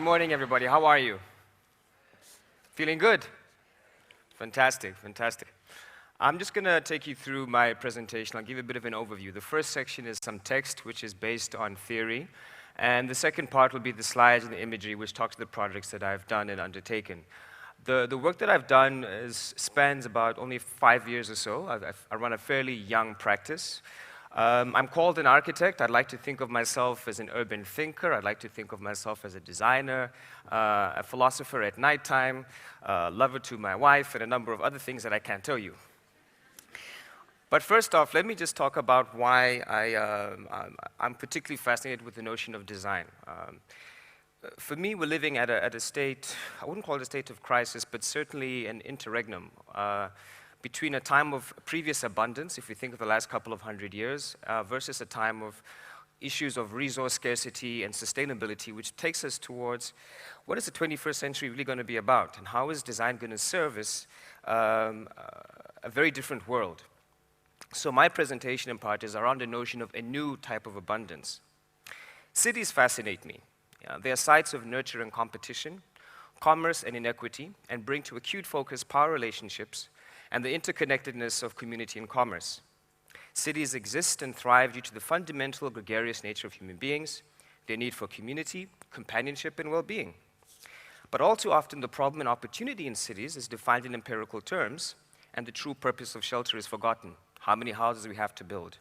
morning, everybody. How are you? Feeling good? Fantastic, fantastic. I'm just going to take you through my presentation. I'll give you a bit of an overview. The first section is some text, which is based on theory. And the second part will be the slides and the imagery, which talk to the projects that I've done and undertaken. The work that I've done spans about only 5 years or so. I run a fairly young practice. I'm called an architect. I'd like to think of myself as an urban thinker. I'd like to think of myself as a designer, a philosopher at nighttime, a lover to my wife, and a number of other things that I can't tell you. But first off, let me just talk about why I'm particularly fascinated with the notion of design. For me, we're living at a state, I wouldn't call it a state of crisis, but certainly an interregnum between a time of previous abundance, if we think of the last couple of 100 years, versus a time of issues of resource scarcity and sustainability, which takes us towards what is the 21st century really going to be about, and how is design going to service a very different world. So my presentation in part is around the notion of a new type of abundance. Cities fascinate me. They are sites of nurture and competition, commerce and inequity, and bring to acute focus power relationships and the interconnectedness of community and commerce. Cities exist and thrive due to the fundamental gregarious nature of human beings, their need for community, companionship, and well-being. But all too often, the problem and opportunity in cities is defined in empirical terms, and the true purpose of shelter is forgotten. How many houses we have to build,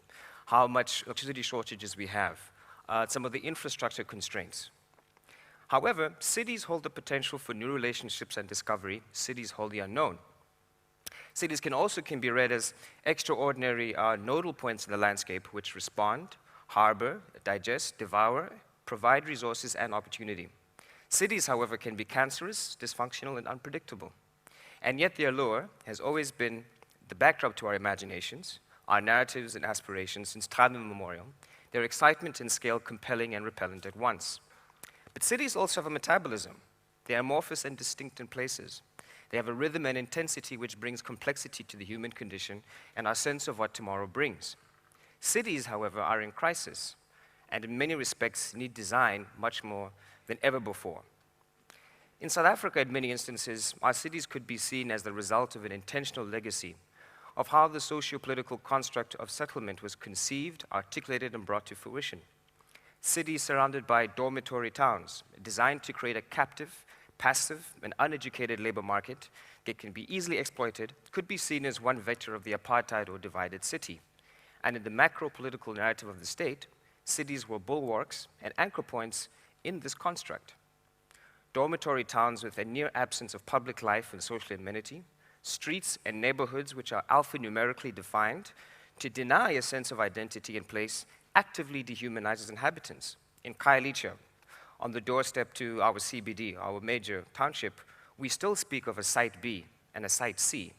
how much electricity shortages we have, some of the infrastructure constraints. However, cities hold the potential for new relationships and discovery. Cities hold the unknown. Cities can be read as extraordinary nodal points in the landscape which respond, harbor, digest, devour, provide resources and opportunity. Cities, however, can be cancerous, dysfunctional, and unpredictable. And yet their allure has always been the backdrop to our imaginations, our narratives and aspirations since time immemorial, their excitement and scale compelling and repellent at once. But cities also have a metabolism. They are amorphous and distinct in places. They have a rhythm and intensity which brings complexity to the human condition and our sense of what tomorrow brings. Cities, however, are in crisis, and in many respects need design much more than ever before. In South Africa, in many instances, our cities could be seen as the result of an intentional legacy of how the socio-political construct of settlement was conceived, articulated, and brought to fruition. Cities surrounded by dormitory towns, designed to create a captive, passive, and uneducated labor market that can be easily exploited, could be seen as one vector of the apartheid or divided city. And in the macro-political narrative of the state, cities were bulwarks and anchor points in this construct. Dormitory towns with a near absence of public life and social amenity, streets and neighborhoods which are alphanumerically defined to deny a sense of identity and place actively dehumanizes inhabitants. In Khayelitsha, on the doorstep to our CBD, our major township, we still speak of a Site B and a Site C,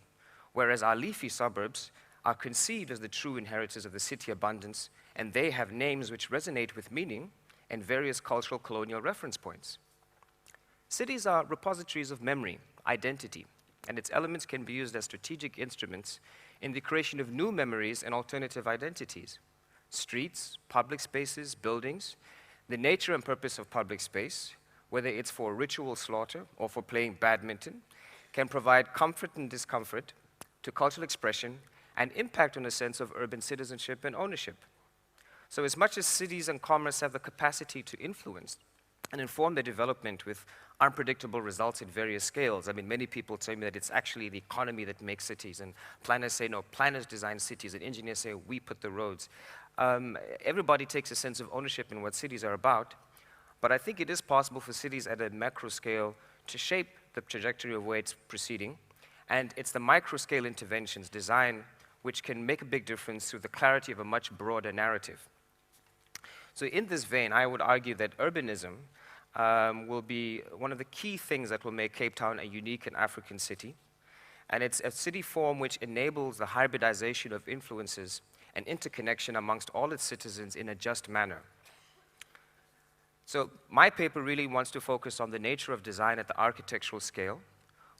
whereas our leafy suburbs are conceived as the true inheritors of the city abundance, and they have names which resonate with meaning and various cultural colonial reference points. Cities are repositories of memory, identity, and its elements can be used as strategic instruments in the creation of new memories and alternative identities. Streets, public spaces, buildings, the nature and purpose of public space, whether it's for ritual slaughter or for playing badminton, can provide comfort and discomfort to cultural expression and impact on a sense of urban citizenship and ownership. So as much as cities and commerce have the capacity to influence and inform their development with unpredictable results at various scales. I mean, many people tell me that it's actually the economy that makes cities, and planners say, no, planners design cities, and engineers say, we put the roads. Everybody takes a sense of ownership in what cities are about, but I think it is possible for cities at a macro scale to shape the trajectory of where it's proceeding, and it's the micro scale interventions, design, which can make a big difference through the clarity of a much broader narrative. So in this vein, I would argue that urbanism will be one of the key things that will make Cape Town a unique and African city. And it's a city form which enables the hybridization of influences and interconnection amongst all its citizens in a just manner. So my paper really wants to focus on the nature of design at the architectural scale,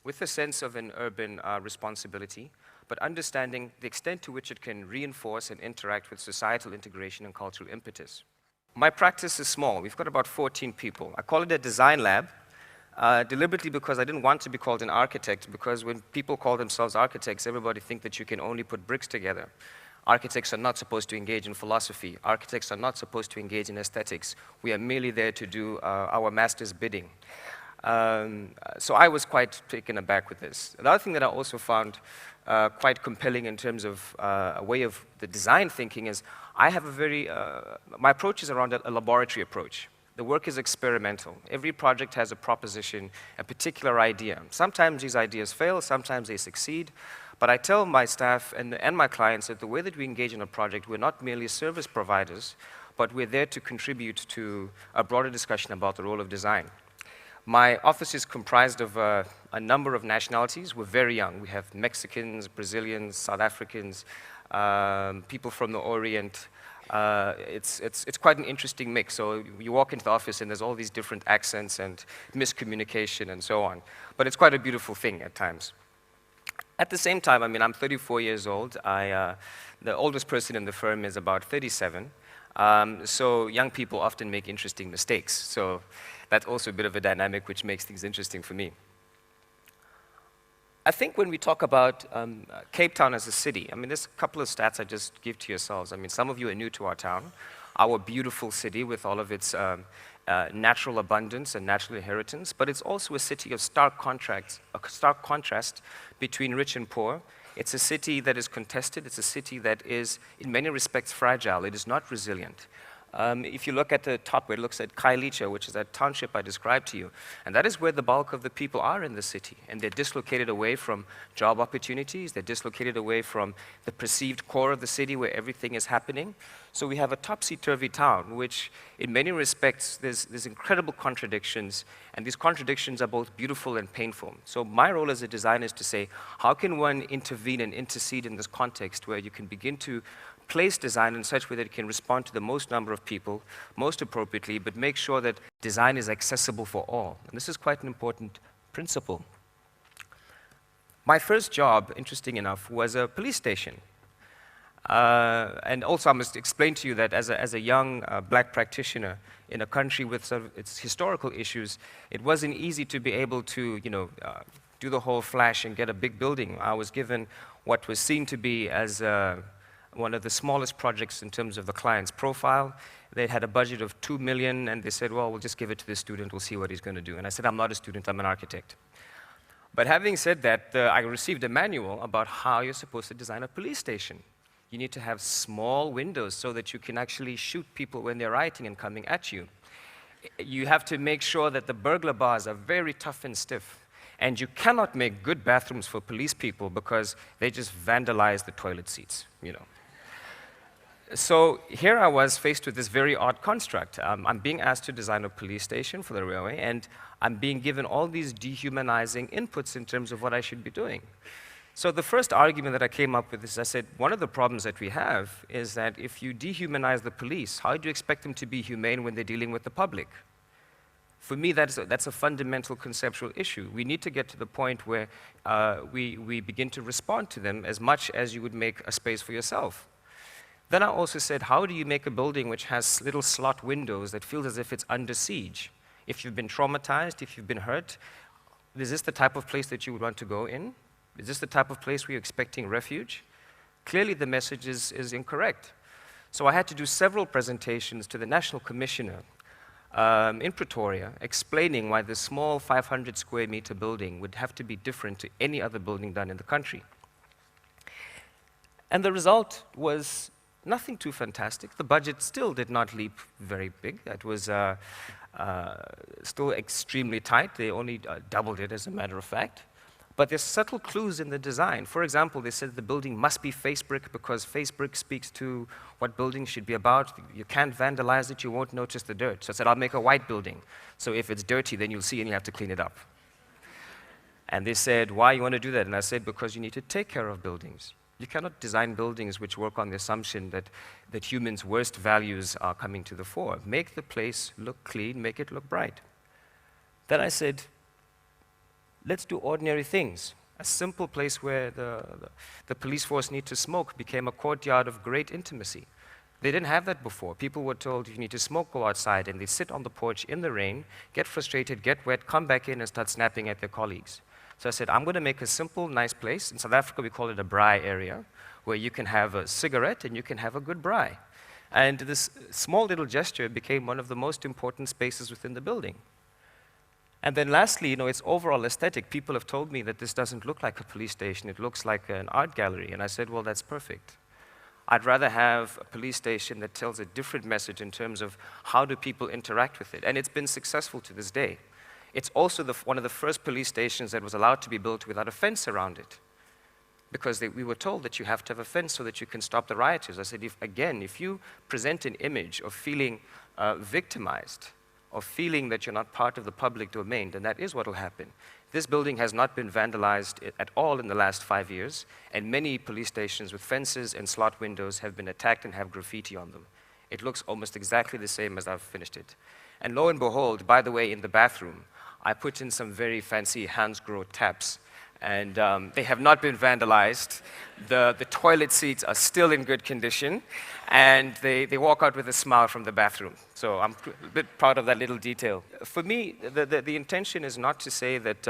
with a sense of an urban responsibility, but understanding the extent to which it can reinforce and interact with societal integration and cultural impetus. My practice is small. We've got about 14 people. I call it a design lab, deliberately because I didn't want to be called an architect, because when people call themselves architects, everybody thinks that you can only put bricks together. Architects are not supposed to engage in philosophy. Architects are not supposed to engage in aesthetics. We are merely there to do our master's bidding. So I was quite taken aback with this. Another thing that I also found quite compelling in terms of a way of the design thinking is I have a very, my approach is around a laboratory approach. The work is experimental. Every project has a proposition, a particular idea. Sometimes these ideas fail, sometimes they succeed. But I tell my staff and my clients that the way that we engage in a project, we're not merely service providers, but we're there to contribute to a broader discussion about the role of design. My office is comprised of a number of nationalities. We're very young. We have Mexicans, Brazilians, South Africans, people from the Orient. It's quite an interesting mix. So you walk into the office and there's all these different accents and miscommunication and so on. But it's quite a beautiful thing at times. At the same time, I mean, I'm 34 years old. The oldest person in the firm is about 37. So young people often make interesting mistakes. So that's also a bit of a dynamic which makes things interesting for me. I think when we talk about Cape Town as a city, I mean, there's a couple of stats I just give to yourselves. I mean, some of you are new to our town, our beautiful city with all of its natural abundance and natural inheritance, but it's also a city of stark contrast between rich and poor. It's a city that is contested. It's a city that is, in many respects, fragile. It is not resilient. If you look at the top where it looks at Khayelitsha, which is that township I described to you, and that is where the bulk of the people are in the city, and they're dislocated away from job opportunities, they're dislocated away from the perceived core of the city where everything is happening. So we have a topsy-turvy town, which in many respects, there's incredible contradictions, and these contradictions are both beautiful and painful. So my role as a designer is to say, how can one intervene and intercede in this context where you can begin to place design in such a way that it can respond to the most number of people, most appropriately, but make sure that design is accessible for all. And this is quite an important principle. My first job, interesting enough, was a police station. And also I must explain to you that as a young black practitioner in a country with sort of its historical issues, it wasn't easy to be able to, do the whole flash and get a big building. I was given what was seen to be as one of the smallest projects in terms of the client's profile. They had a budget of 2 million, and they said, well, we'll just give it to the student, we'll see what he's going to do. And I said, I'm not a student, I'm an architect. But having said that, I received a manual about how you're supposed to design a police station. You need to have small windows so that you can actually shoot people when they're writing and coming at you. You have to make sure that the burglar bars are very tough and stiff. And you cannot make good bathrooms for police people because they just vandalize the toilet seats, So here I was faced with this very odd construct. I'm being asked to design a police station for the railway, and I'm being given all these dehumanizing inputs in terms of what I should be doing. So the first argument that I came up with is I said, one of the problems that we have is that if you dehumanize the police, how do you expect them to be humane when they're dealing with the public? For me, that's a fundamental conceptual issue. We need to get to the point where we begin to respond to them as much as you would make a space for yourself. Then I also said, how do you make a building which has little slot windows that feels as if it's under siege? If you've been traumatized, if you've been hurt, is this the type of place that you would want to go in? Is this the type of place where you're expecting refuge? Clearly the message is incorrect. So I had to do several presentations to the National Commissioner in Pretoria, explaining why this small 500 square meter building would have to be different to any other building done in the country. And the result was nothing too fantastic. The budget still did not leap very big. It was still extremely tight. They only doubled it, as a matter of fact. But there's subtle clues in the design. For example, they said the building must be face brick because face brick speaks to what buildings should be about. You can't vandalize it, you won't notice the dirt. So I said, I'll make a white building. So if it's dirty, then you'll see and you have to clean it up. And they said, why you want to do that? And I said, because you need to take care of buildings. You cannot design buildings which work on the assumption that humans' worst values are coming to the fore. Make the place look clean, make it look bright. Then I said, let's do ordinary things. A simple place where the police force need to smoke became a courtyard of great intimacy. They didn't have that before. People were told, if you need to smoke, go outside, and they sit on the porch in the rain, get frustrated, get wet, come back in and start snapping at their colleagues. So I said, I'm going to make a simple, nice place. In South Africa, we call it a braai area, where you can have a cigarette and you can have a good braai. And this small little gesture became one of the most important spaces within the building. And then lastly, its overall aesthetic. People have told me that this doesn't look like a police station, it looks like an art gallery. And I said, well, that's perfect. I'd rather have a police station that tells a different message in terms of how do people interact with it. And it's been successful to this day. It's also one of the first police stations that was allowed to be built without a fence around it. Because we were told that you have to have a fence so that you can stop the rioters. I said, if you present an image of feeling victimized, of feeling that you're not part of the public domain, then that is what will happen. This building has not been vandalized at all in the last 5 years, and many police stations with fences and slot windows have been attacked and have graffiti on them. It looks almost exactly the same as I've finished it. And lo and behold, by the way, in the bathroom, I put in some very fancy Hansgrohe taps, and they have not been vandalized. The toilet seats are still in good condition, and they walk out with a smile from the bathroom. So I'm a bit proud of that little detail. For me, the intention is not to say that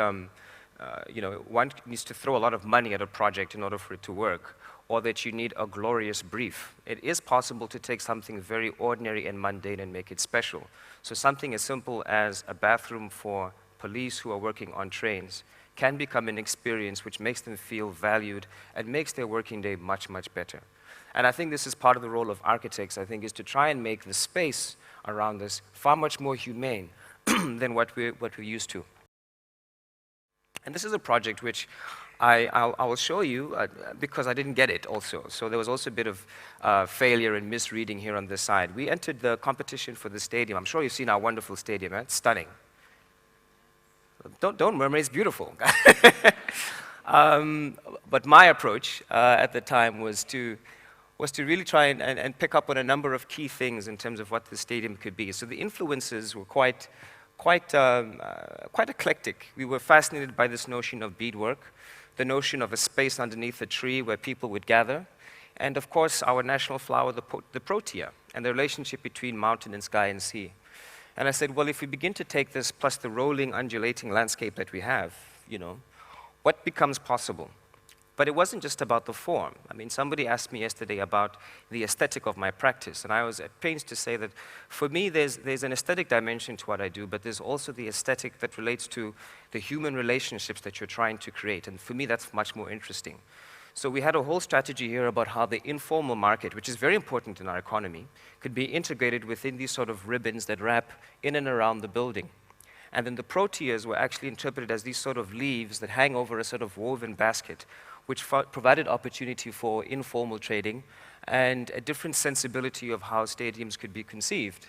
one needs to throw a lot of money at a project in order for it to work, or that you need a glorious brief. It is possible to take something very ordinary and mundane and make it special. So something as simple as a bathroom for police who are working on trains can become an experience which makes them feel valued and makes their working day much, much better. And I think this is part of the role of architects, I think, is to try and make the space around us far much more humane than what we're used to. And this is a project which I will show you because I didn't get it also. So there was also a bit of failure and misreading here on this side. We entered the competition for the stadium. I'm sure you've seen our wonderful stadium, right? It's stunning. Don't murmur, it's beautiful. But my approach at the time was to really try and pick up on a number of key things in terms of what the stadium could be. So the influences were quite eclectic. We were fascinated by this notion of beadwork, the notion of a space underneath a tree where people would gather, and of course our national flower, the protea, and the relationship between mountain and sky and sea. And I said, well, if we begin to take this plus the rolling, undulating landscape that we have, what becomes possible? But it wasn't just about the form. I mean, somebody asked me yesterday about the aesthetic of my practice, and I was at pains to say that for me, there's an aesthetic dimension to what I do, but there's also the aesthetic that relates to the human relationships that you're trying to create, and for me, that's much more interesting. So we had a whole strategy here about how the informal market, which is very important in our economy, could be integrated within these sort of ribbons that wrap in and around the building. And then the proteas were actually interpreted as these sort of leaves that hang over a sort of woven basket, which provided opportunity for informal trading and a different sensibility of how stadiums could be conceived.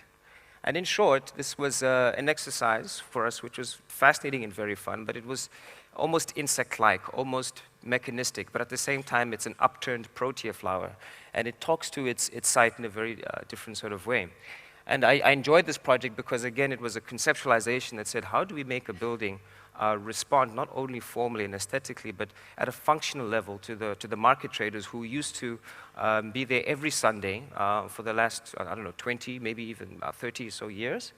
And in short, this was an exercise for us which was fascinating and very fun, but it was almost insect-like, almost mechanistic, but at the same time it's an upturned protea flower, and it talks to its site in a very different sort of way. And I enjoyed this project because, again, it was a conceptualization that said, how do we make a building respond not only formally and aesthetically, but at a functional level to the market traders who used to be there every Sunday for the last, 20, maybe even 30 or so years.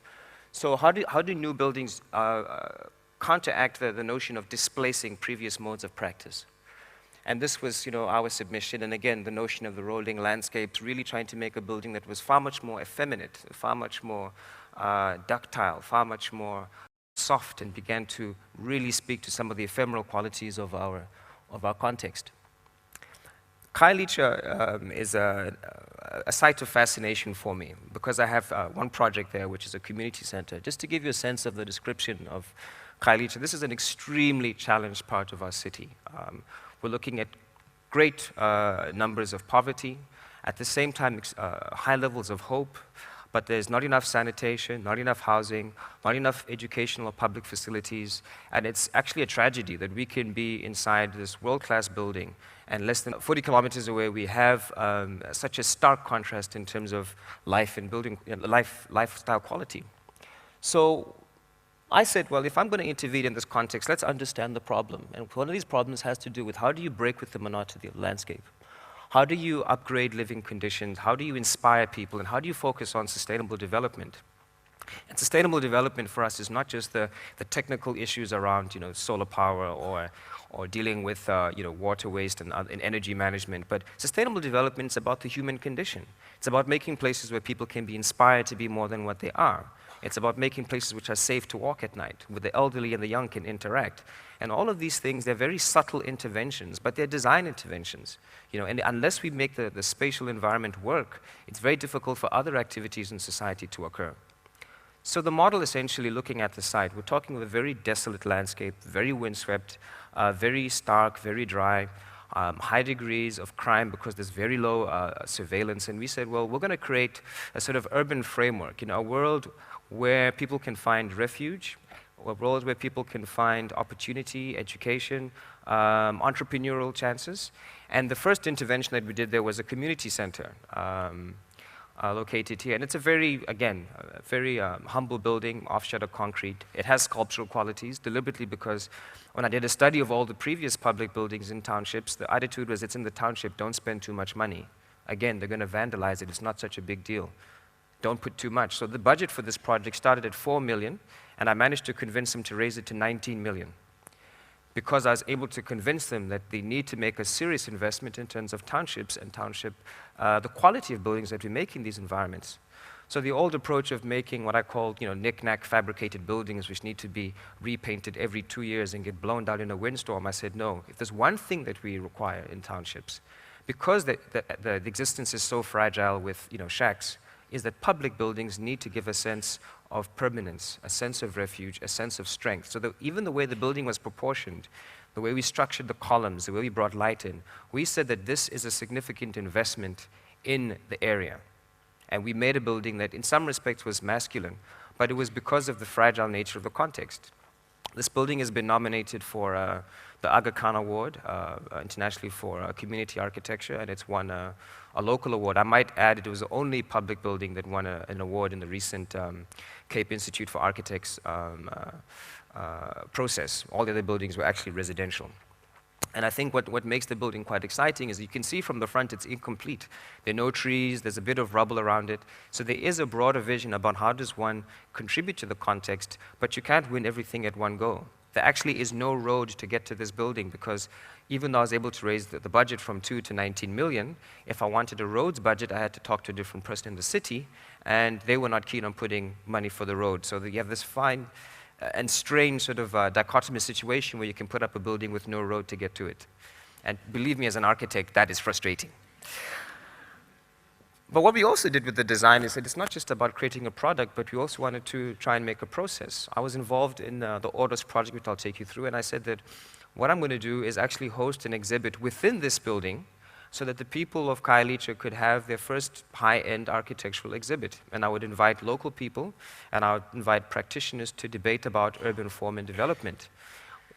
So how do new buildings counteract the notion of displacing previous modes of practice? And this was, our submission, and again, the notion of the rolling landscapes, really trying to make a building that was far much more effeminate, far much more ductile, far much more soft, and began to really speak to some of the ephemeral qualities of our context. Khayelitsha is a site of fascination for me because I have one project there, which is a community center. Just to give you a sense of the description of Khayelitsha, this is an extremely challenged part of our city. We're looking at great numbers of poverty, at the same time high levels of hope, but there's not enough sanitation, not enough housing, not enough educational or public facilities, and it's actually a tragedy that we can be inside this world-class building, and less than 40 kilometers away we have such a stark contrast in terms of life and building, lifestyle quality. So I said, well, if I'm going to intervene in this context, let's understand the problem. And one of these problems has to do with how do you break with the monotony of the landscape? How do you upgrade living conditions? How do you inspire people? And how do you focus on sustainable development? And sustainable development for us is not just the technical issues around solar power or dealing with water waste and energy management, but sustainable development is about the human condition. It's about making places where people can be inspired to be more than what they are. It's about making places which are safe to walk at night, where the elderly and the young can interact. And all of these things, they're very subtle interventions, but they're design interventions. And unless we make the spatial environment work, it's very difficult for other activities in society to occur. So the model, essentially looking at the site, we're talking of a very desolate landscape, very windswept, very stark, very dry, high degrees of crime because there's very low surveillance. And we said, well, we're going to create a sort of urban framework, a world where people can find refuge, a world where people can find opportunity, education, entrepreneurial chances. And the first intervention that we did there was a community center. Located here. And it's a very humble building, off-shutter concrete. It has sculptural qualities, deliberately, because when I did a study of all the previous public buildings in townships, the attitude was, it's in the township, don't spend too much money. Again, they're going to vandalize it. It's not such a big deal. Don't put too much. So the budget for this project started at 4 million, and I managed to convince them to raise it to 19 million. Because I was able to convince them that they need to make a serious investment in terms of townships and the quality of buildings that we make in these environments. So the old approach of making what I call, knick-knack fabricated buildings which need to be repainted every 2 years and get blown down in a windstorm, I said, no, if there's one thing that we require in townships, because the existence is so fragile with, shacks, is that public buildings need to give a sense of permanence, a sense of refuge, a sense of strength. So even the way the building was proportioned, the way we structured the columns, the way we brought light in, we said that this is a significant investment in the area. And we made a building that in some respects was masculine, but it was because of the fragile nature of the context. This building has been nominated for the Aga Khan Award internationally for community architecture, and it's won a local award. I might add it was the only public building that won an award in the recent Cape Institute for Architects process. All the other buildings were actually residential. And I think what makes the building quite exciting is you can see from the front it's incomplete. There are no trees, there's a bit of rubble around it. So there is a broader vision about how does one contribute to the context, but you can't win everything at one go. There actually is no road to get to this building because even though I was able to raise the budget from 2 to 19 million, if I wanted a roads budget, I had to talk to a different person in the city, and they were not keen on putting money for the road. So you have this fine and strange sort of dichotomous situation where you can put up a building with no road to get to it. And believe me, as an architect, that is frustrating. But what we also did with the design is that it's not just about creating a product, but we also wanted to try and make a process. I was involved in the Orders project, which I'll take you through, and I said that what I'm going to do is actually host an exhibit within this building so that the people of Khayelitsha could have their first high-end architectural exhibit. And I would invite local people, and I would invite practitioners to debate about urban form and development.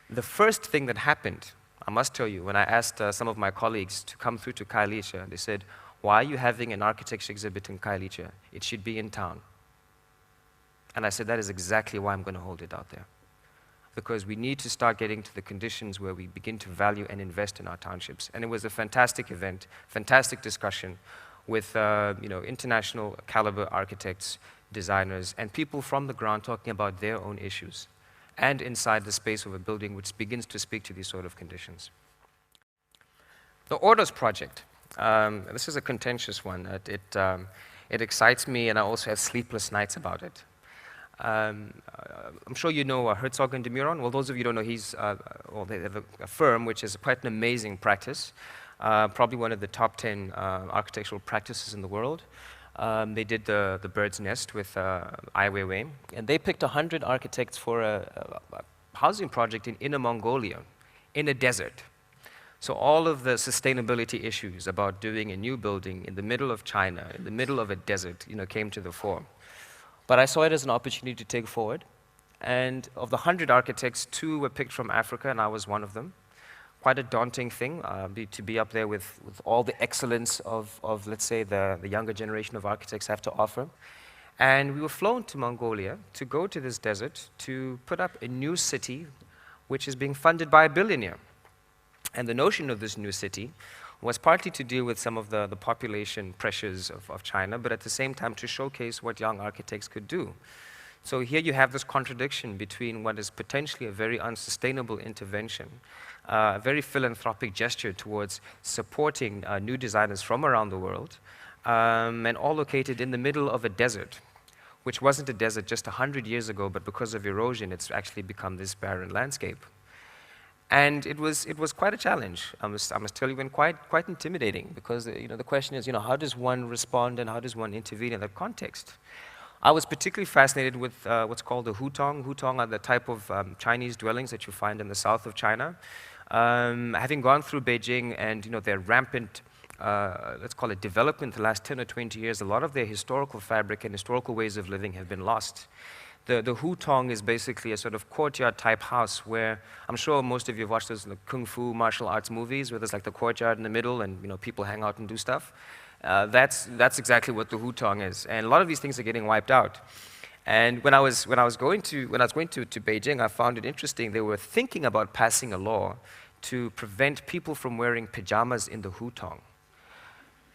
The first thing that happened, I must tell you, when I asked some of my colleagues to come through to Khayelitsha, they said, why are you having an architecture exhibit in Khayelitsha? It should be in town. And I said, that is exactly why I'm going to hold it out there. Because we need to start getting to the conditions where we begin to value and invest in our townships. And it was a fantastic event, fantastic discussion with international caliber architects, designers, and people from the ground talking about their own issues, and inside the space of a building which begins to speak to these sort of conditions. The Orders project. This is a contentious one. It excites me, and I also have sleepless nights about it. I'm sure you know Herzog and de Meuron. Well, those of you who don't know, they have a firm which is quite an amazing practice, probably one of the top 10 architectural practices in the world. They did the Bird's Nest with Ai Weiwei, and they picked 100 architects for a housing project in Inner Mongolia, in a desert. So all of the sustainability issues about doing a new building in the middle of China, in the middle of a desert, came to the fore. But I saw it as an opportunity to take forward. And of the 100 architects, 2 were picked from Africa, and I was one of them. Quite a daunting thing to be up there with all the excellence of let's say, the younger generation of architects have to offer. And we were flown to Mongolia to go to this desert to put up a new city which is being funded by a billionaire. And the notion of this new city was partly to deal with some of the population pressures of China, but at the same time to showcase what young architects could do. So here you have this contradiction between what is potentially a very unsustainable intervention, a very philanthropic gesture towards supporting new designers from around the world, and all located in the middle of a desert, which wasn't a desert just 100 years ago, but because of erosion, it's actually become this barren landscape. And it was quite a challenge, I must tell you, and quite intimidating, because the question is, how does one respond and how does one intervene in that context? I was particularly fascinated with what's called the hutong. Hutong are the type of Chinese dwellings that you find in the south of China. Having gone through Beijing and their rampant, let's call it development the last 10 or 20 years, a lot of their historical fabric and historical ways of living have been lost. The hutong is basically a sort of courtyard type house where, I'm sure most of you have watched those kung fu martial arts movies where there's like the courtyard in the middle and people hang out and do stuff. That's exactly what the hutong is, and a lot of these things are getting wiped out. And when I was going to Beijing, I found it interesting. They were thinking about passing a law to prevent people from wearing pajamas in the hutong,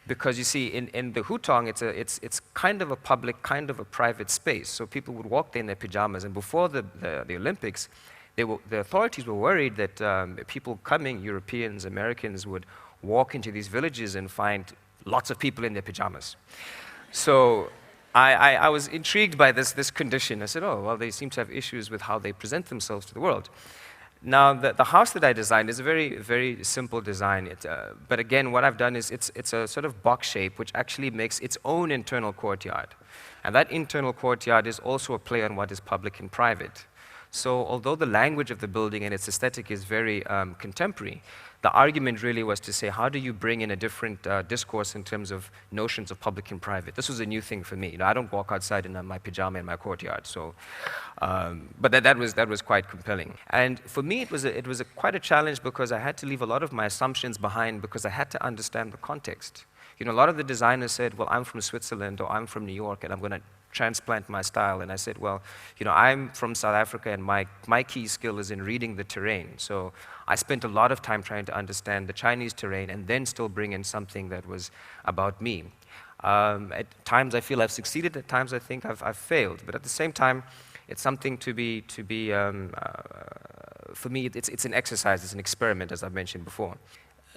because you see, in the hutong, it's kind of a public, kind of a private space. So people would walk there in their pajamas, and before the Olympics, the authorities were worried that people coming, Europeans, Americans, would walk into these villages and find lots of people in their pajamas. So I was intrigued by this condition. I said, oh, well, they seem to have issues with how they present themselves to the world. Now, the house that I designed is a very, very simple design. But again, what I've done is it's a sort of box shape, which actually makes its own internal courtyard. And that internal courtyard is also a play on what is public and private. So although the language of the building and its aesthetic is very contemporary, the argument really was to say, how do you bring in a different discourse in terms of notions of public and private? This was a new thing for me. I don't walk outside in my pajama in my courtyard. So, but that was quite compelling. And for me, it was quite a challenge, because I had to leave a lot of my assumptions behind, because I had to understand the context. A lot of the designers said, well, I'm from Switzerland or I'm from New York, and I'm going to transplant my style. And I said, well, I'm from South Africa, and my key skill is in reading the terrain. So I spent a lot of time trying to understand the Chinese terrain and then still bring in something that was about me. At times I feel I've succeeded, at times I think I've failed. But at the same time, it's something to be for me, it's an exercise, it's an experiment, as I mentioned before.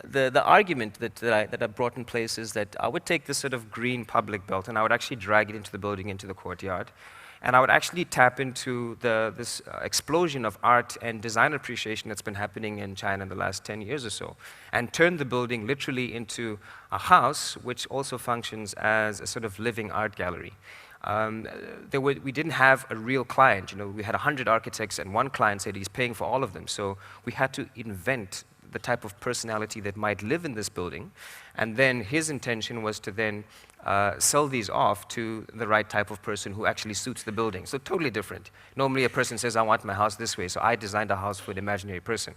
The argument that I brought in place is that I would take this sort of green public belt and I would actually drag it into the building, into the courtyard, and I would actually tap into this explosion of art and design appreciation that's been happening in China in the last 10 years or so, and turn the building literally into a house which also functions as a sort of living art gallery. We didn't have a real client. We had 100 architects, and one client said he's paying for all of them. So we had to invent the type of personality that might live in this building, and then his intention was to then sell these off to the right type of person who actually suits the building. So totally different. Normally a person says, I want my house this way, so I designed a house for an imaginary person.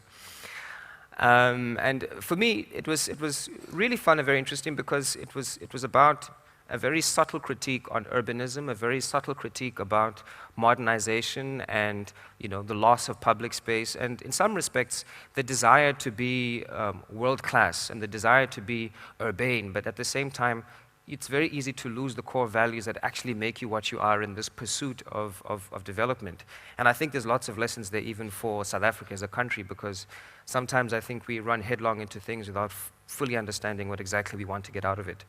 And for me, it was really fun and very interesting, because it was about a very subtle critique on urbanism, a very subtle critique about modernization and the loss of public space, and in some respects, the desire to be world-class and the desire to be urbane, but at the same time, it's very easy to lose the core values that actually make you what you are in this pursuit of development. And I think there's lots of lessons there even for South Africa as a country, because sometimes I think we run headlong into things without fully understanding what exactly we want to get out of it.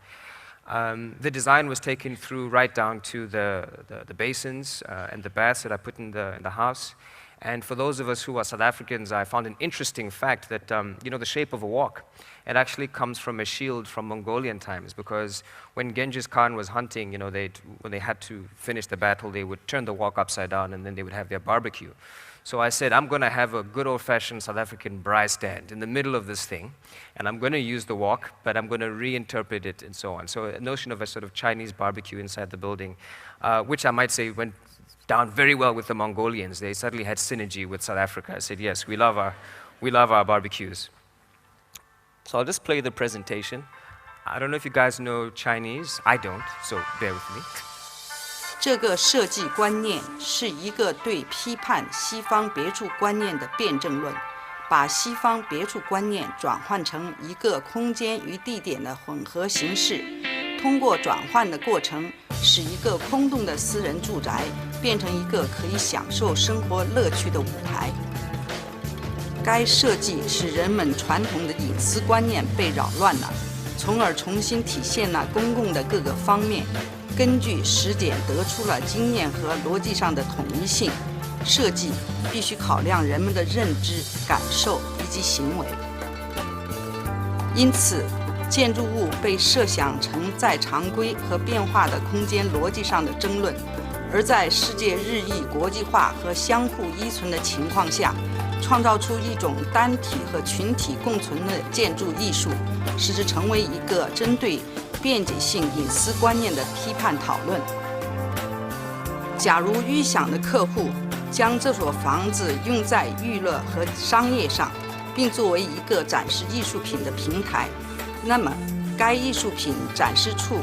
The design was taken through right down to the basins and the baths that I put in the house. And for those of us who are South Africans, I found an interesting fact that the shape of a wok, it actually comes from a shield from Mongolian times, because when Genghis Khan was hunting, when they had to finish the battle, they would turn the wok upside down and then they would have their barbecue. So I said, I'm going to have a good old-fashioned South African braai stand in the middle of this thing, and I'm going to use the wok, but I'm going to reinterpret it and so on. So a notion of a sort of Chinese barbecue inside the building, which I might say went down very well with the Mongolians. They suddenly had synergy with South Africa. I said, yes, we love our barbecues. So I'll just play the presentation. I don't know if you guys know Chinese. I don't, so bear with me. 这个设计观念是一个对批判西方别墅观念的辩证论，把西方别处观念转换成一个空间与地点的混合形式，通过转换的过程，使一个空洞的私人住宅变成一个可以享受生活乐趣的舞台。该设计使人们传统的隐私观念被扰乱了，从而重新体现了公共的各个方面。根据实践得出了经验和逻辑上的统一性，设计必须考量人们的认知、感受以及行为。因此，建筑物被设想成在常规和变化的空间逻辑上的争论，而在世界日益国际化和相互依存的情况下，创造出一种单体和群体共存的建筑艺术，使之成为一个针对便捷性隐私观念的批判讨论。假如预想的客户将这所房子用在娱乐和商业上，并作为一个展示艺术品的平台，那么该艺术品展示处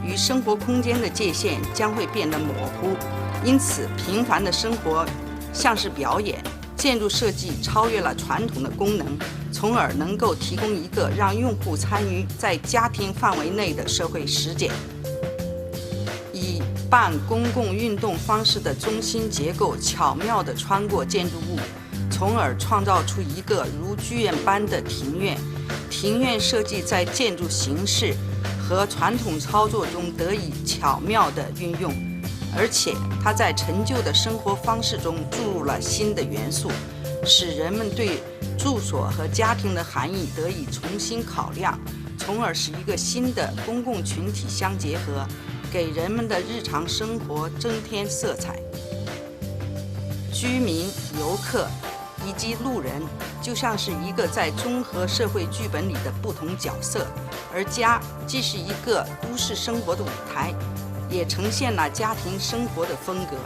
与生活空间的界限将会变得模糊。因此，平凡的生活像是表演，建筑设计超越了传统的功能，从而能够提供一个让用户参与在家庭范围内的社会实践。以半公共运动方式的中心结构巧妙地穿过建筑物，从而创造出一个如剧院般的庭院。庭院设计在建筑形式和传统操作中得以巧妙地运用，而且它在陈旧的生活方式中注入了新的元素，使人们对住所和家庭的含义得以重新考量，从而使一个新的公共群体相结合，给人们的日常生活增添色彩。居民、游客以及路人就像是一个在综合社会剧本里的不同角色，而家既是一个都市生活的舞台，也呈现了家庭生活的风格。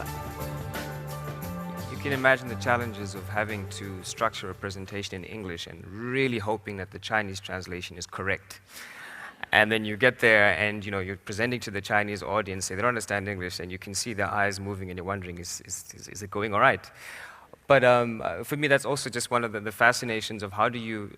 You can imagine the challenges of having to structure a presentation in English and really hoping that the Chinese translation is correct. And then you get there and you're presenting to the Chinese audience, they don't understand English, and you can see their eyes moving and you're wondering, is it going all right? But for me, that's also just one of the fascinations of how do you,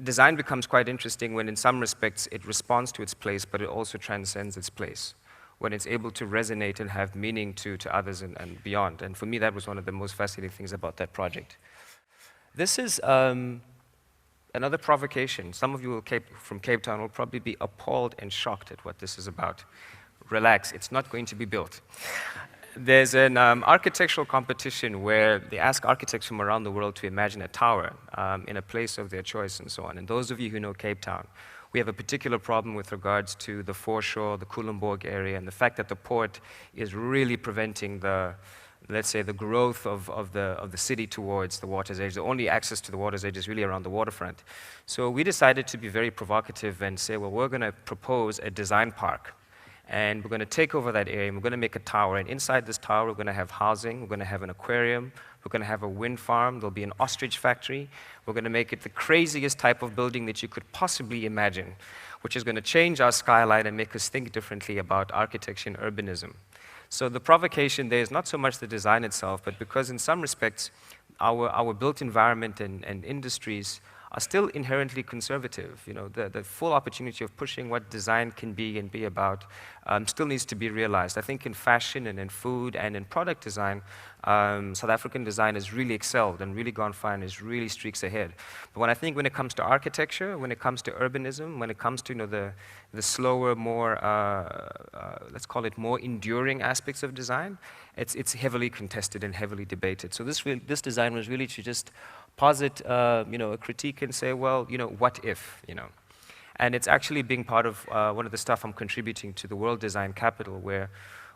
design becomes quite interesting when in some respects it responds to its place, but it also transcends its place, when it's able to resonate and have meaning to others and beyond. And for me, that was one of the most fascinating things about that project. This is another provocation. Some of you from Cape Town will probably be appalled and shocked at what this is about. Relax, it's not going to be built. There's an architectural competition where they ask architects from around the world to imagine a tower in a place of their choice and so on. And those of you who know Cape Town, we have a particular problem with regards to the foreshore, the Culemborg area, and the fact that the port is really preventing let's say, the growth of the city towards the water's edge. The only access to the water's edge is really around the waterfront. So we decided to be very provocative and say, well, we're going to propose a design park. And we're going to take over that area, and we're going to make a tower. And inside this tower, we're going to have housing, we're going to have an aquarium, we're going to have a wind farm, there'll be an ostrich factory. We're going to make it the craziest type of building that you could possibly imagine, which is going to change our skyline and make us think differently about architecture and urbanism. So the provocation there is not so much the design itself, but because in some respects, our built environment and industries are still inherently conservative. The full opportunity of pushing what design can be and be about still needs to be realized. I think in fashion and in food and in product design, South African design has really excelled and really gone far and is really streaks ahead. But when it comes to architecture, when it comes to urbanism, when it comes to the slower, more, let's call it more enduring aspects of design, it's heavily contested and heavily debated. So this design was really to just posit a critique and say, well, what if, And it's actually being part of one of the stuff I'm contributing to the World Design Capital, where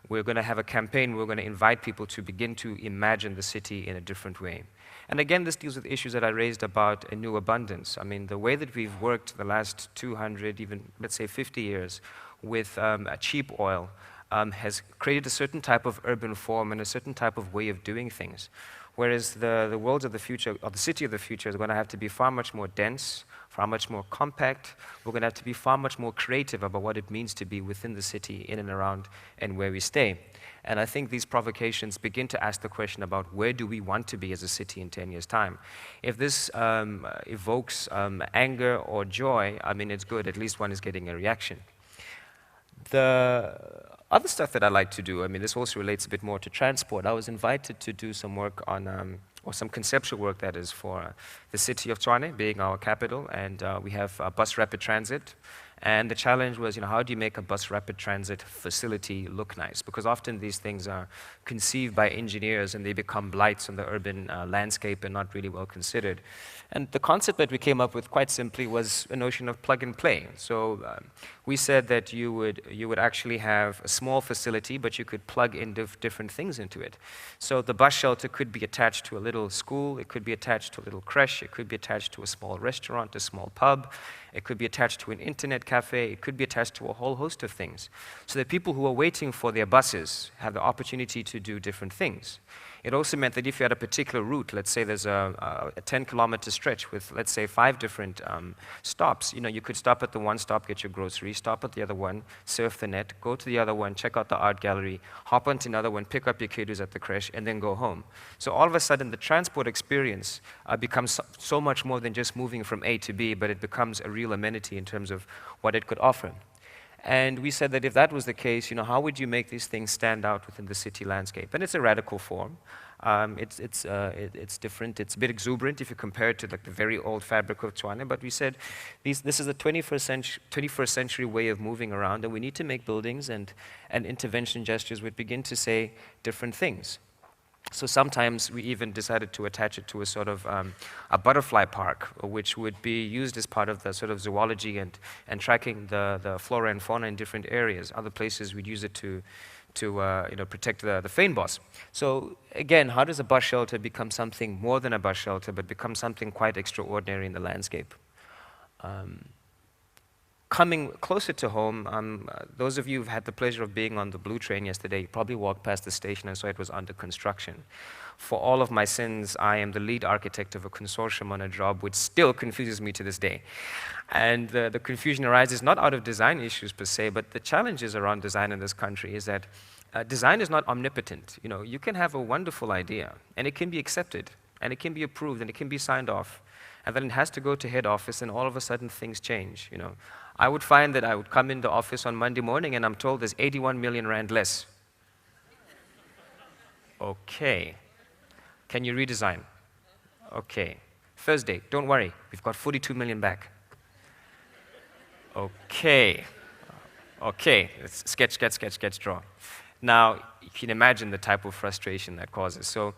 we're going to have a campaign, we're going to invite people to begin to imagine the city in a different way. And again, this deals with issues that I raised about a new abundance. I mean, the way that we've worked the last 200, even let's say 50 years with cheap oil has created a certain type of urban form and a certain type of way of doing things, whereas the worlds of the future, or the city of the future, is going to have to be far much more dense, far much more compact. We're going to have to be far much more creative about what it means to be within the city, in and around, and where we stay. And I think these provocations begin to ask the question about where do we want to be as a city in 10 years' time. If this evokes anger or joy, I mean, it's good. At least one is getting a reaction. The other stuff that I like to do, I mean, this also relates a bit more to transport. I was invited to do some work on, or some conceptual work that is for the city of Tshwane, being our capital, and we have bus rapid transit. And the challenge was, how do you make a bus rapid transit facility look nice? Because often these things are conceived by engineers and they become blights on the urban landscape and not really well considered. And the concept that we came up with quite simply was a notion of plug and play. So we said that you would actually have a small facility, but you could plug in different things into it. So the bus shelter could be attached to a little school, it could be attached to a little creche, it could be attached to a small restaurant, a small pub, it could be attached to an internet cafe, it could be attached to a whole host of things. So that people who are waiting for their buses have the opportunity to do different things. It also meant that if you had a particular route, let's say there's a 10-kilometer stretch with, let's say, 5 different stops, you could stop at the one stop, get your groceries, stop at the other one, surf the net, go to the other one, check out the art gallery, hop onto another one, pick up your kid who's at the creche, and then go home. So all of a sudden, the transport experience becomes so much more than just moving from A to B, but it becomes a real amenity in terms of what it could offer. And we said that if that was the case, how would you make these things stand out within the city landscape? And it's a radical form. It's different. It's a bit exuberant if you compare it to the very old fabric of Tshwane. But we said this is a 21st century way of moving around, and we need to make buildings and intervention gestures which begin to say different things. So sometimes we even decided to attach it to a sort of a butterfly park, which would be used as part of the sort of zoology and tracking the flora and fauna in different areas. Other places we'd use it to protect the fynbos. So again, how does a bus shelter become something more than a bus shelter, but become something quite extraordinary in the landscape? Coming closer to home, those of you who've had the pleasure of being on the Blue Train yesterday, you probably walked past the station and saw it was under construction. For all of my sins, I am the lead architect of a consortium on a job which still confuses me to this day. And the confusion arises not out of design issues per se, but the challenges around design in this country is that design is not omnipotent. You can have a wonderful idea, and it can be accepted, and it can be approved, and it can be signed off, and then it has to go to head office, and all of a sudden things change. I would find that I would come into office on Monday morning and I'm told there's 81 million rand less. Okay. Can you redesign? Okay. Thursday, don't worry, we've got 42 million back. Okay. Okay, let's sketch, draw. Now, you can imagine the type of frustration that causes. So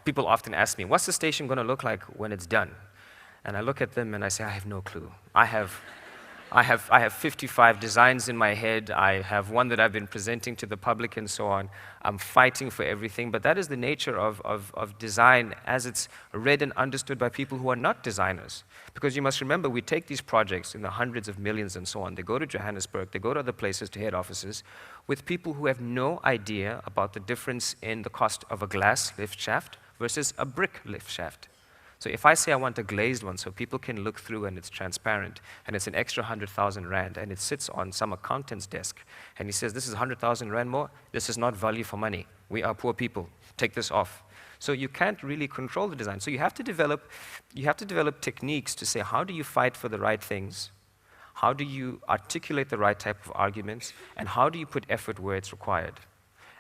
people often ask me, what's the station going to look like when it's done? And I look at them and I say, I have no clue. I have 55 designs in my head. I have one that I've been presenting to the public and so on. I'm fighting for everything, but that is the nature of design as it's read and understood by people who are not designers. Because you must remember, we take these projects in the hundreds of millions and so on. They go to Johannesburg, they go to other places to head offices with people who have no idea about the difference in the cost of a glass lift shaft versus a brick lift shaft. So if I say I want a glazed one so people can look through and it's transparent and it's an extra 100,000 rand and it sits on some accountant's desk and he says, this is 100,000 rand more, this is not value for money. We are poor people, take this off. So you can't really control the design. So you have to develop techniques to say, how do you fight for the right things? How do you articulate the right type of arguments? And how do you put effort where it's required?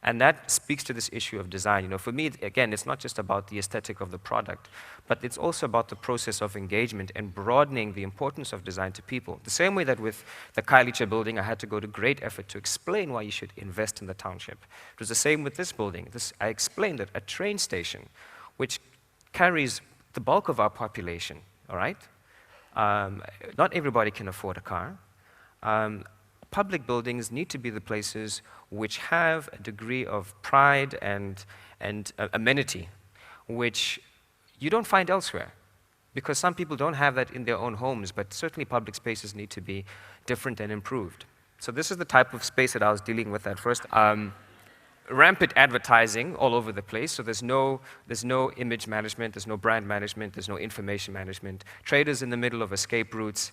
And that speaks to this issue of design. For me, again, it's not just about the aesthetic of the product, but it's also about the process of engagement and broadening the importance of design to people. The same way that with the Khayelitsha building, I had to go to great effort to explain why you should invest in the township. It was the same with this building. I explained that a train station, which carries the bulk of our population, all right? Not everybody can afford a car. Public buildings need to be the places which have a degree of pride and amenity, which you don't find elsewhere. Because some people don't have that in their own homes, but certainly public spaces need to be different and improved. So this is the type of space that I was dealing with at first. rampant advertising all over the place, so there's no image management, there's no brand management, there's no information management. Traders in the middle of escape routes,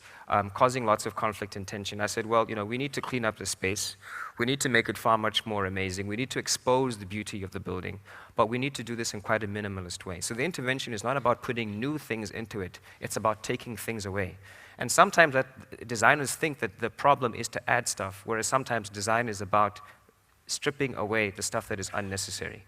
causing lots of conflict and tension. I said, well, we need to clean up the space. We need to make it far much more amazing. We need to expose the beauty of the building, but we need to do this in quite a minimalist way. So the intervention is not about putting new things into it, it's about taking things away. And sometimes designers think that the problem is to add stuff, whereas sometimes design is about stripping away the stuff that is unnecessary.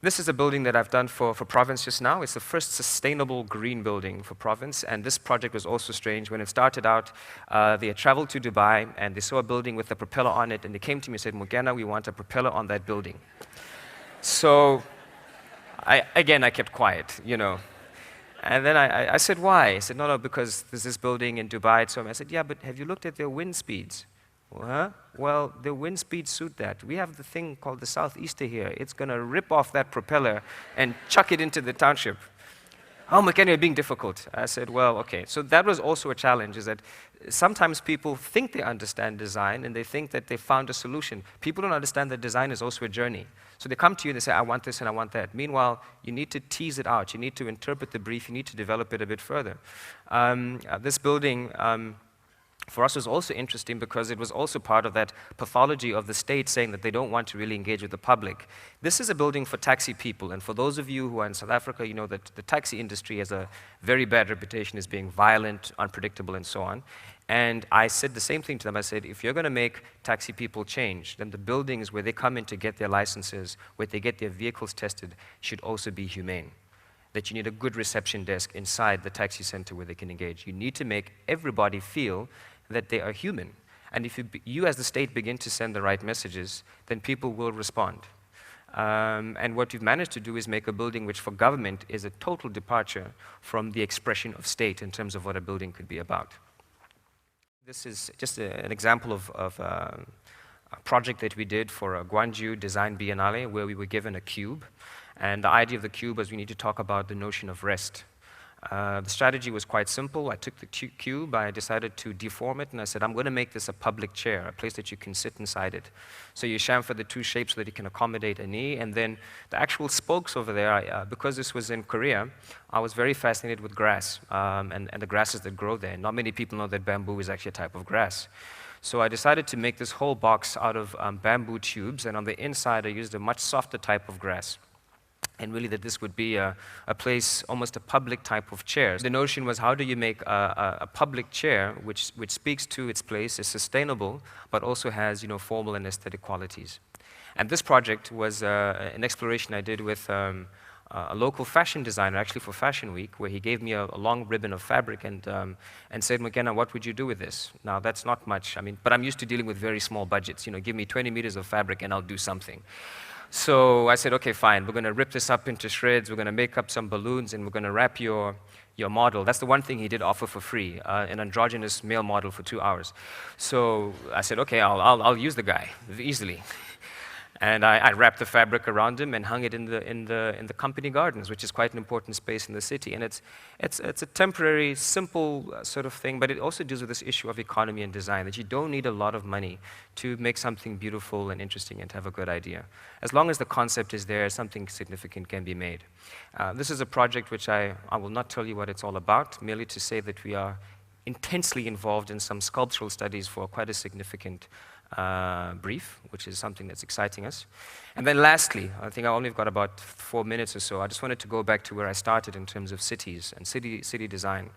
This is a building that I've done for Province just now. It's the first sustainable green building for Province, and this project was also strange. When it started out, they had traveled to Dubai, and they saw a building with a propeller on it, and they came to me and said, Mokena, we want a propeller on that building. So, I kept quiet, And then I said, why? I said, no, because there's this building in Dubai. So I said, yeah, but have you looked at their wind speeds? Well, the wind speeds suit that. We have the thing called the southeaster here. It's going to rip off that propeller and chuck it into the township. Oh, Mokena, you're being difficult. I said, well, okay. So that was also a challenge, is that sometimes people think they understand design and they think that they found a solution. People don't understand that design is also a journey. So they come to you and they say, I want this and I want that. Meanwhile, you need to tease it out. You need to interpret the brief. You need to develop it a bit further. This building, for us was also interesting because it was also part of that pathology of the state saying that they don't want to really engage with the public. This is a building for taxi people, and for those of you who are in South Africa, you know that the taxi industry has a very bad reputation as being violent, unpredictable, and so on. And I said the same thing to them. I said, if you're going to make taxi people change, then the buildings where they come in to get their licenses, where they get their vehicles tested, should also be humane. That you need a good reception desk inside the taxi center where they can engage. You need to make everybody feel that they are human. And if you as the state begin to send the right messages, then people will respond. And what we've managed to do is make a building which for government is a total departure from the expression of state in terms of what a building could be about. This is just an example of a project that we did for a Gwangju Design Biennale where we were given a cube. And the idea of the cube was we need to talk about the notion of rest. The strategy was quite simple. I took the cube, I decided to deform it, and I said, I'm going to make this a public chair, a place that you can sit inside it. So you chamfer the two shapes so that you can accommodate a knee, and then the actual spokes over there, because this was in Korea, I was very fascinated with grass and the grasses that grow there. Not many people know that bamboo is actually a type of grass. So I decided to make this whole box out of bamboo tubes, and on the inside I used a much softer type of grass. And really that this would be a place, almost a public type of chair. The notion was, how do you make a public chair which speaks to its place, is sustainable, but also has formal and aesthetic qualities. And this project was an exploration I did with a local fashion designer, actually for Fashion Week, where he gave me a long ribbon of fabric and said, Mokena, what would you do with this? Now, that's not much, but I'm used to dealing with very small budgets. Give me 20 meters of fabric and I'll do something. So I said, okay, fine, we're going to rip this up into shreds, we're going to make up some balloons, and we're going to wrap your model. That's the one thing he did offer for free, an androgynous male model for 2 hours. So I said, okay, I'll use the guy, easily. And I wrapped the fabric around him and hung it in the company gardens, which is quite an important space in the city. And it's a temporary, simple sort of thing, but it also deals with this issue of economy and design, that you don't need a lot of money to make something beautiful and interesting and to have a good idea. As long as the concept is there, something significant can be made. This is a project which I will not tell you what it's all about, merely to say that we are intensely involved in some sculptural studies for quite a significant brief, which is something that's exciting us. And then lastly, I think I only got about 4 minutes or so, I just wanted to go back to where I started in terms of cities and city design.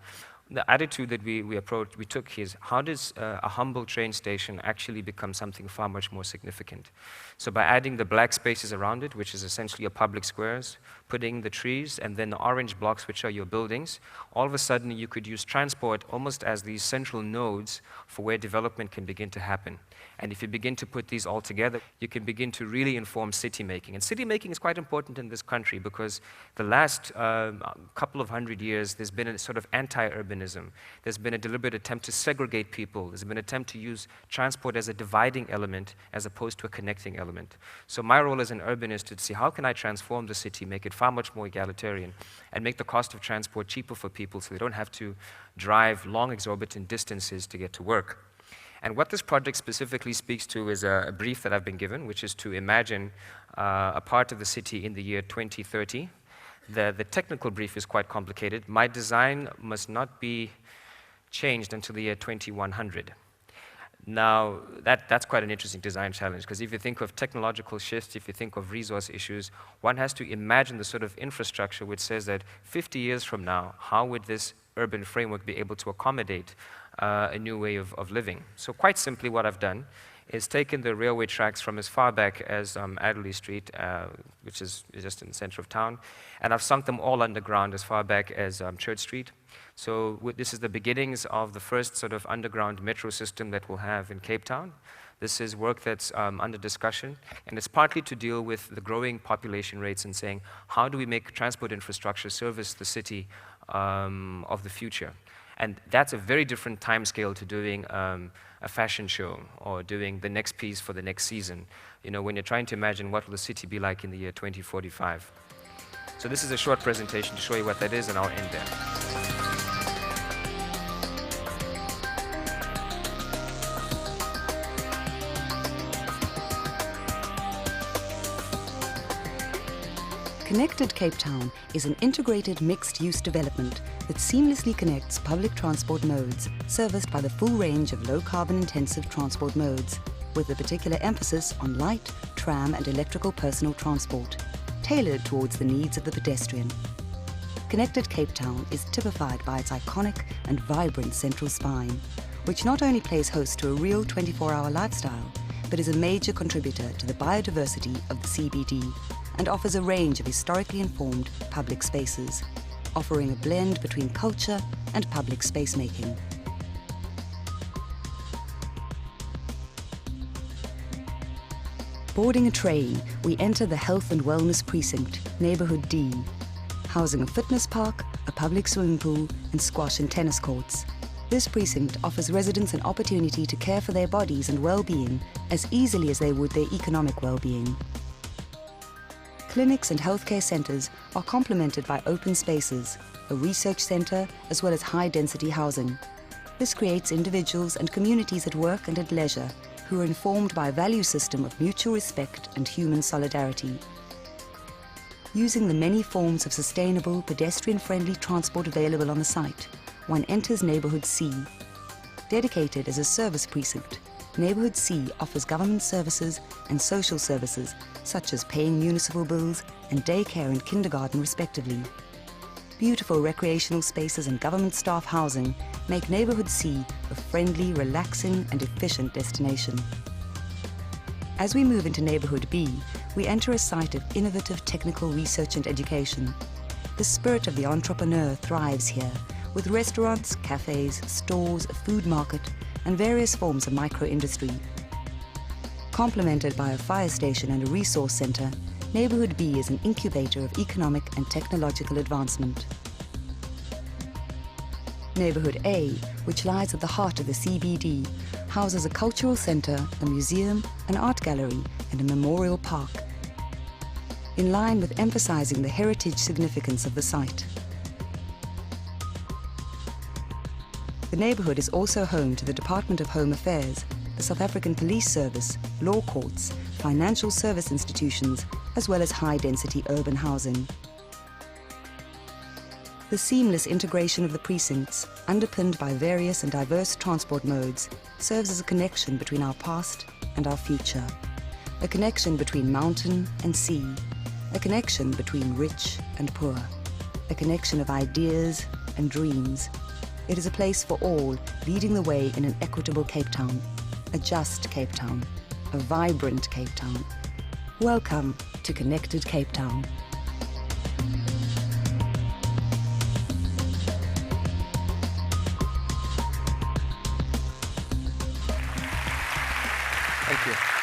The attitude that we took is, how does a humble train station actually become something far much more significant? So by adding the black spaces around it, which is essentially your public squares, putting the trees, and then the orange blocks, which are your buildings, all of a sudden you could use transport almost as these central nodes for where development can begin to happen. And if you begin to put these all together, you can begin to really inform city making. And city making is quite important in this country because the last couple of 100 years, there's been a sort of anti-urbanism. There's been a deliberate attempt to segregate people. There's been an attempt to use transport as a dividing element as opposed to a connecting element. So my role as an urbanist is to see how can I transform the city, make it far much more egalitarian, and make the cost of transport cheaper for people so they don't have to drive long, exorbitant distances to get to work. And what this project specifically speaks to is a brief that I've been given, which is to imagine a part of the city in the year 2030. The technical brief is quite complicated. My design must not be changed until the year 2100. Now, that's quite an interesting design challenge, because if you think of technological shifts, if you think of resource issues, one has to imagine the sort of infrastructure which says that 50 years from now, how would this urban framework be able to accommodate a new way of living? So quite simply, what I've done is taken the railway tracks from as far back as Adderley Street, which is just in the center of town, and I've sunk them all underground as far back as Church Street. So this is the beginnings of the first sort of underground metro system that we'll have in Cape Town. This is work that's under discussion, and it's partly to deal with the growing population rates and saying, how do we make transport infrastructure service the city of the future? And that's a very different timescale to doing a fashion show or doing the next piece for the next season. You know, when you're trying to imagine what will the city be like in the year 2045. So this is a short presentation to show you what that is, and I'll end there. Connected Cape Town is an integrated mixed-use development that seamlessly connects public transport modes serviced by the full range of low-carbon intensive transport modes, with a particular emphasis on light, tram and electrical personal transport, tailored towards the needs of the pedestrian. Connected Cape Town is typified by its iconic and vibrant central spine, which not only plays host to a real 24-hour lifestyle, but is a major contributor to the biodiversity of the CBD, and offers a range of historically informed public spaces, offering a blend between culture and public space-making. Boarding a train, we enter the Health and Wellness Precinct, Neighbourhood D, housing a fitness park, a public swimming pool, and squash and tennis courts. This precinct offers residents an opportunity to care for their bodies and well-being as easily as they would their economic well-being. Clinics and healthcare centres are complemented by open spaces, a research centre, as well as high-density housing. This creates individuals and communities at work and at leisure who are informed by a value system of mutual respect and human solidarity. Using the many forms of sustainable, pedestrian-friendly transport available on the site, one enters Neighbourhood C. Dedicated as a service precinct, Neighbourhood C offers government services and social services such as paying municipal bills and daycare and kindergarten respectively. Beautiful recreational spaces and government staff housing make Neighbourhood C a friendly, relaxing and efficient destination. As we move into Neighbourhood B, we enter a site of innovative technical research and education. The spirit of the entrepreneur thrives here, with restaurants, cafes, stores, a food market, and various forms of micro-industry. Complemented by a fire station and a resource centre, Neighbourhood B is an incubator of economic and technological advancement. Neighbourhood A, which lies at the heart of the CBD, houses a cultural centre, a museum, an art gallery, and a memorial park, in line with emphasising the heritage significance of the site. The neighbourhood is also home to the Department of Home Affairs, the South African Police Service, law courts, financial service institutions, as well as high-density urban housing. The seamless integration of the precincts, underpinned by various and diverse transport modes, serves as a connection between our past and our future. A connection between mountain and sea. A connection between rich and poor. A connection of ideas and dreams. It is a place for all, leading the way in an equitable Cape Town. A just Cape Town. A vibrant Cape Town. Welcome to Connected Cape Town. Thank you.